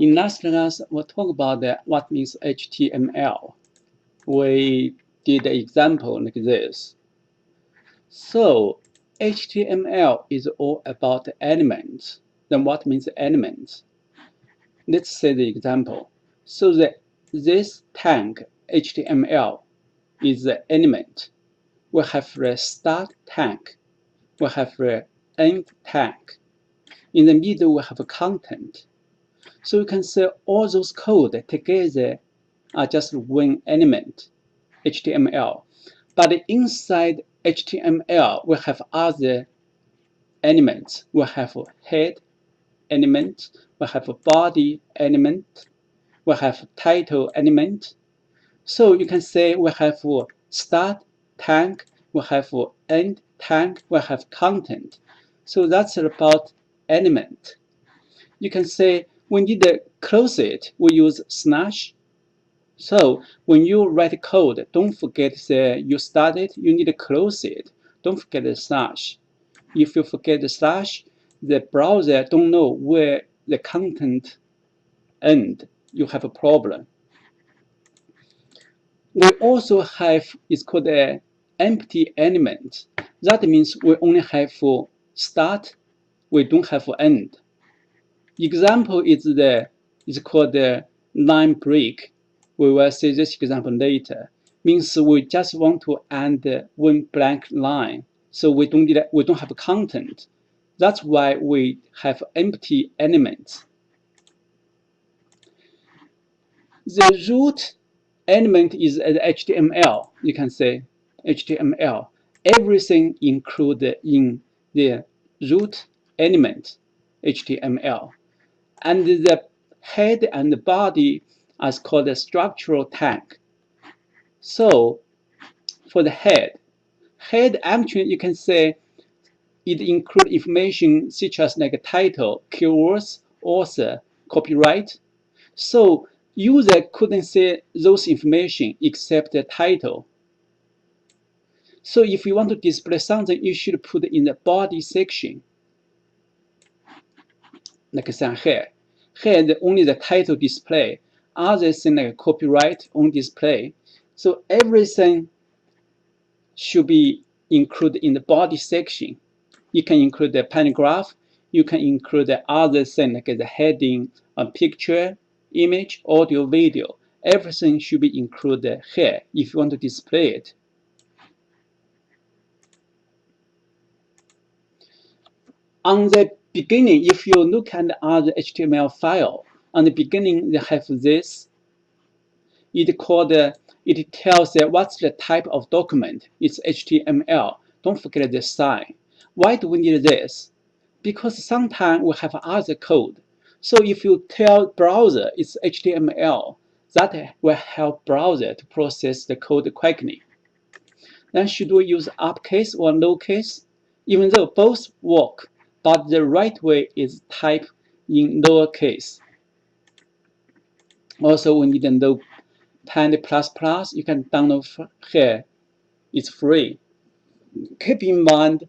In last class, we'll talk about what means HTML. We did an example like this. So HTML is all about elements. Then what means elements? Let's say the example. So this tag HTML is the element. We have the start tag. We have the end tag. In the middle, we have a content. So you can say all those code together are just one element, HTML. But inside HTML, we have other elements. We have a head element, we have a body element, we have title element. So you can say we have a start tag, we have an end tag, we have content. So that's about element. You can say we need to close it, we use slash. So when you write code, don't forget that you started, you need to close it. Don't forget the slash. If you forget the slash, the browser don't know where the content end. You have a problem. We also have, it's called an empty element. That means we only have start, we don't have end. Example is called the line break. We will see this example later. Means we just want to end one blank line, so we don't have content. That's why we have empty elements. The root element is HTML. You can say HTML. Everything included in the root element, HTML. And the head and the body are called a structural tag. So for the head actually you can say it includes information such as like a title, keywords, author, copyright. So user couldn't see those information except the title. So if you want to display something, you should put it in the body section. Like some here. Here only the title display. Other thing like copyright on display. So everything should be included in the body section. You can include the paragraph. You can include the other thing like the heading, a picture, image, audio, video. Everything should be included here if you want to display it. On the beginning, if you look at the other HTML file, on the beginning they have this. It tells what's the type of document. It's HTML. Don't forget the sign. Why do we need this? Because sometimes we have other code. So if you tell browser it's HTML, that will help browser to process the code quickly. Then should we use uppercase or lowercase? Even though both work, but the right way is type in lowercase. Also, we need to know Paint++. You can download here. It's free. Keep in mind,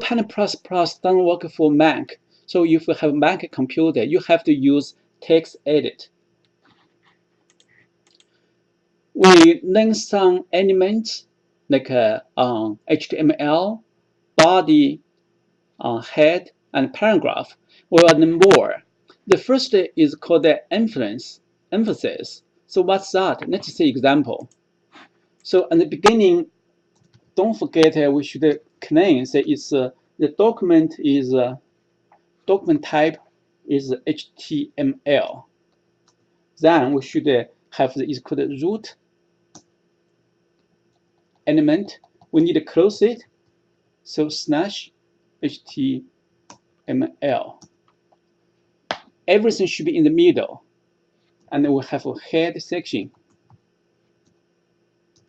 Paint++ doesn't work for Mac. So if you have a Mac computer, you have to use TextEdit. We learn some elements like HTML, body, head, and paragraph. We will learn more. The first is called the emphasis. So what's that? Let's see example. So at the beginning, don't forget we should claim that it's the document type is HTML. Then we should have the is called root element. We need to close it. So slash HTML. Everything should be in the middle. And then we have a head section.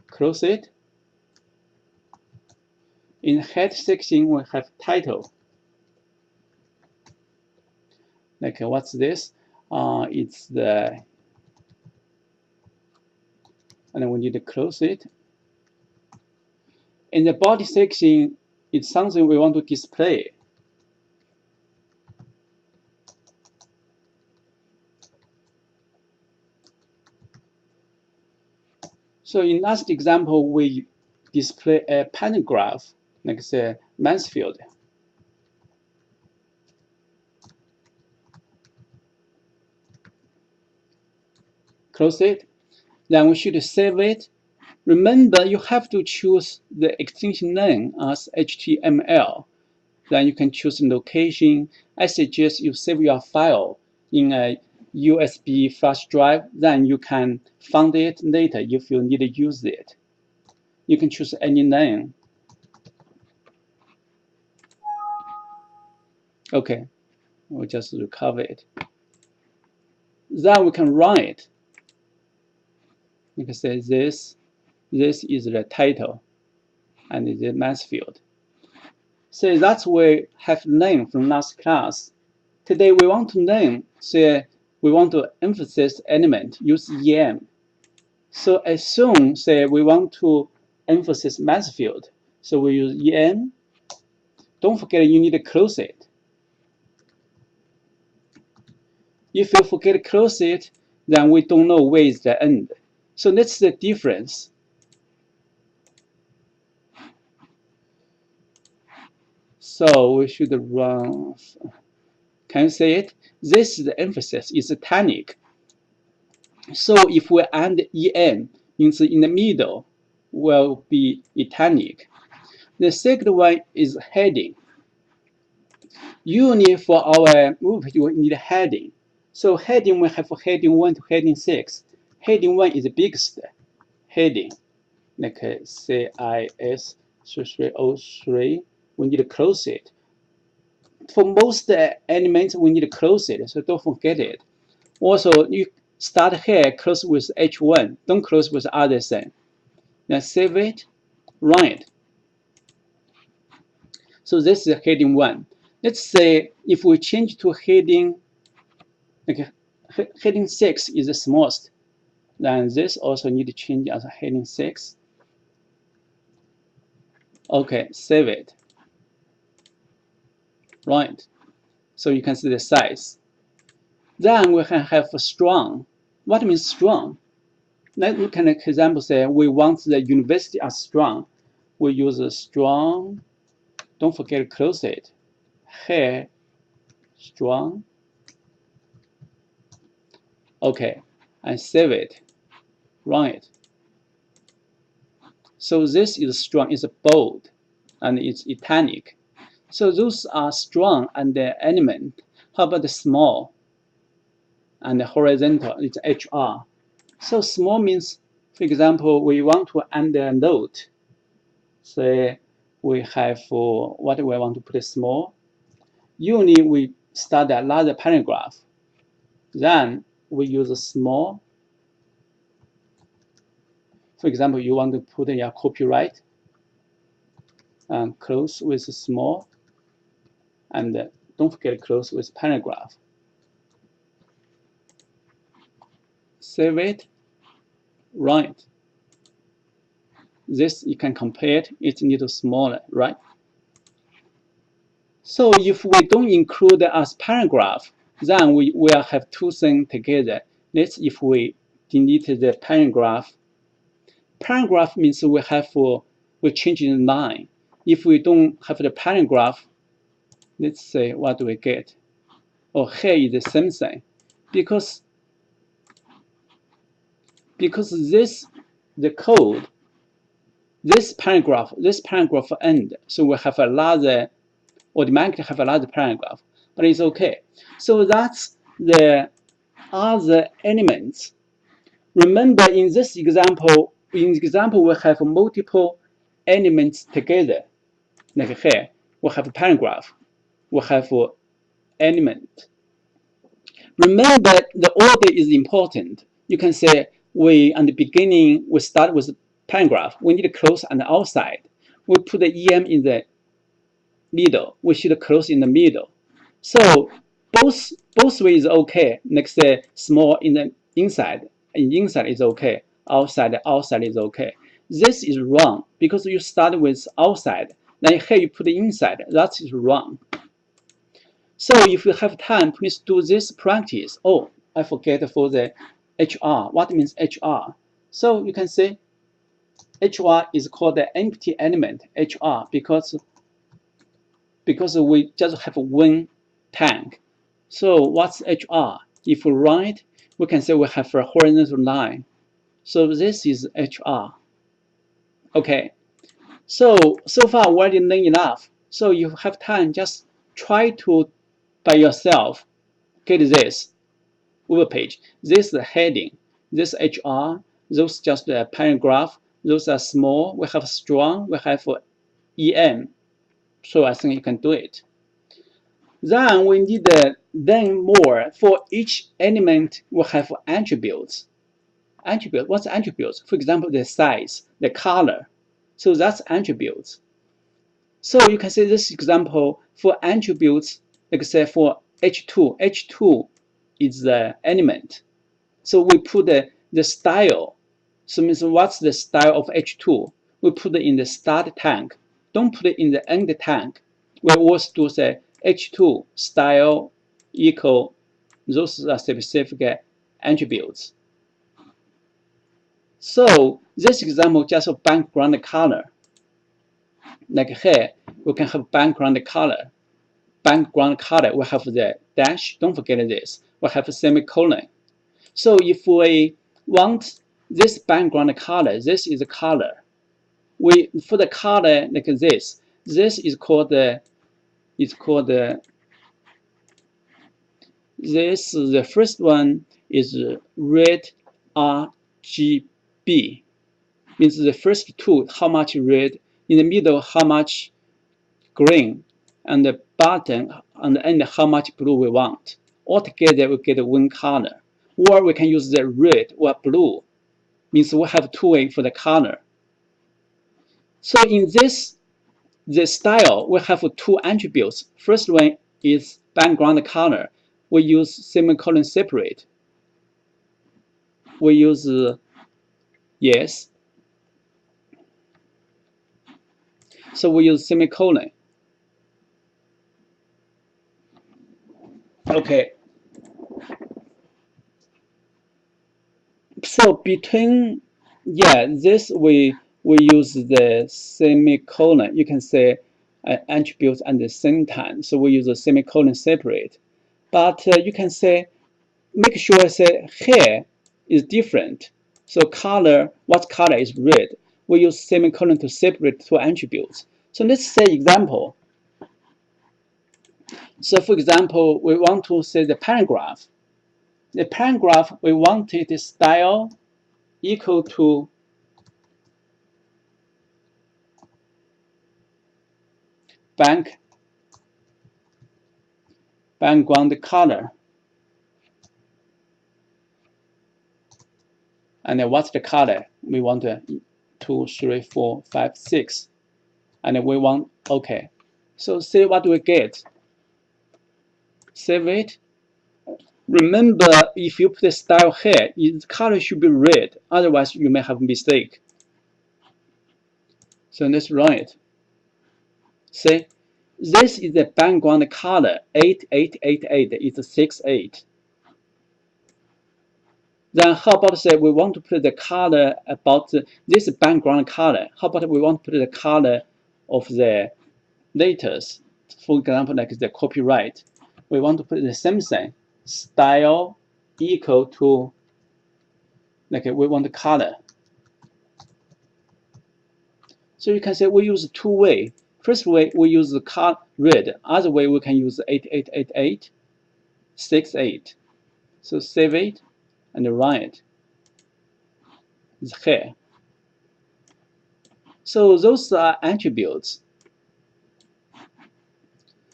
Close it. In head section, we have title. Like what's this? It's the, and then we need to close it. In the body section, it's something we want to display. So in last example, we display a pattern graph, like say Mansfield. Close it. Then we should save it. Remember, you have to choose the extension name as HTML. Then you can choose location. I suggest you save your file in a USB flash drive. Then you can find it later if you need to use it. You can choose any name. Okay, we'll just recover it. Then we can write. You can say this is the title and the Mansfield. So that's we have name from last class. Today we want to name, say we want to emphasize element, use EM. So assume, say we want to emphasize Mansfield. So we use EM. Don't forget you need to close it. If you forget to close it, then we don't know where is the end. So that's the difference. So we should run. Can you say it? This is the emphasis, is italic. So if we add EM, means in the middle will be italic. The second one is heading. Usually for our movie, we need heading. So heading, we have heading 1 to heading 6. Heading 1 is the biggest heading, like CIS 3303. We need to close it. For most elements, we need to close it, so don't forget it. Also, you start here, close with H1. Don't close with other thing. Then save it, run it. So this is heading 1. Let's say if we change to heading, okay, heading 6 is the smallest. Then this also need to change as a heading 6. Okay, save it. Right. So you can see the size. Then we can have strong. What means strong? Let me can example say we want the university as strong. We use a strong. Don't forget to close it. Here, strong. Okay, and save it. Run it. So this is strong. It's bold, and it's italic. So those are strong and the element. How about the small and the horizontal? It's HR. So small means, for example, we want to add a note. Say we have what we want to put small. Usually we start another paragraph. Then we use a small. For example, you want to put your copyright and close with small. And don't forget to close with paragraph. Save it. Right. This you can compare it. It's a little smaller, right? So if we don't include as paragraph, then we will have two things together. Let's if we delete the paragraph. Paragraph means we have we change the line. If we don't have the paragraph, let's say what do we get? Oh, here is the same thing, because this the code. This paragraph end, so we have another, automatically have another paragraph, but it's okay. So that's the other elements. Remember, in this example, we have multiple elements together. Like here, we have a paragraph, we have an element. Remember, the order is important. You can say at the beginning, we start with paragraph. We need to close on the outside. We put the EM in the middle. We should close in the middle. So both ways is okay. Next, small in the inside. Inside is okay. Outside is okay. This is wrong because you start with outside. Then here you put inside. That is wrong. So if you have time, please do this practice. Oh, I forget for the HR. What means HR? So you can say HR is called the empty element, HR, because we just have one tank. So what's HR? If we write, we can say we have a horizontal line. So this is HR. Okay. So far we already learned enough. So you have time, just try to by yourself get this web page. This is the heading. This HR. Those just a paragraph. Those are small. We have strong. We have EM. So I think you can do it. Then we need to learn more. For each element, we have attributes. What's attributes? For example, the size, the color. So that's attributes. So you can see this example for attributes, like say for H2. H2 is the element. So we put the style. So means what's the style of H2? We put it in the start tank. Don't put it in the end tank. We always do say H2 style equal, those are specific attributes. So this example just a background color. Like here, we can have background color. Background color, we have the dash. Don't forget this. We have a semicolon. So if we want this background color, this is the color. We for the color like this. This is called the this the first one is red RGB. Means the first two how much red, in the middle how much green, and the bottom and the end how much blue we want. Altogether we get one color. Or we can use the red or blue. Means we have two ways for the color. So in this the style, we have two attributes. First one is background color. We use semicolon separate. We use yes. So we use semicolon. Okay. So between this we use the semicolon. You can say attributes at the same time. So we use a semicolon separate. But you can say make sure say here is different. So color, what color is red? We use semicolon to separate two attributes. So let's say example. So for example, we want to say the paragraph. The paragraph we wanted the style equal to background color. And then what's the color? We want 2, 3, 4, 5, 6. And we want OK. So see what we get. Save it. Remember, if you put the style here, the color should be red. Otherwise, you may have a mistake. So let's run it. See, this is the background color 8888. It's 68. Then how about say we want to put the color about this background color? How about we want to put the color of the letters? For example, like the copyright. We want to put the same thing. Style equal to, like we want the color. So you can say we use two ways. First way we use the color red. Other way we can use 8888, 68. So save it and run it. It's here. So those are attributes.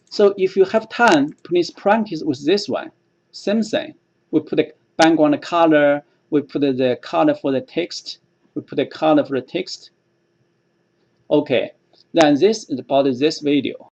So if you have time, please practice with this one. Same thing. We put the background color, we put the color for the text, we put the color for the text. Okay, then this is about this video.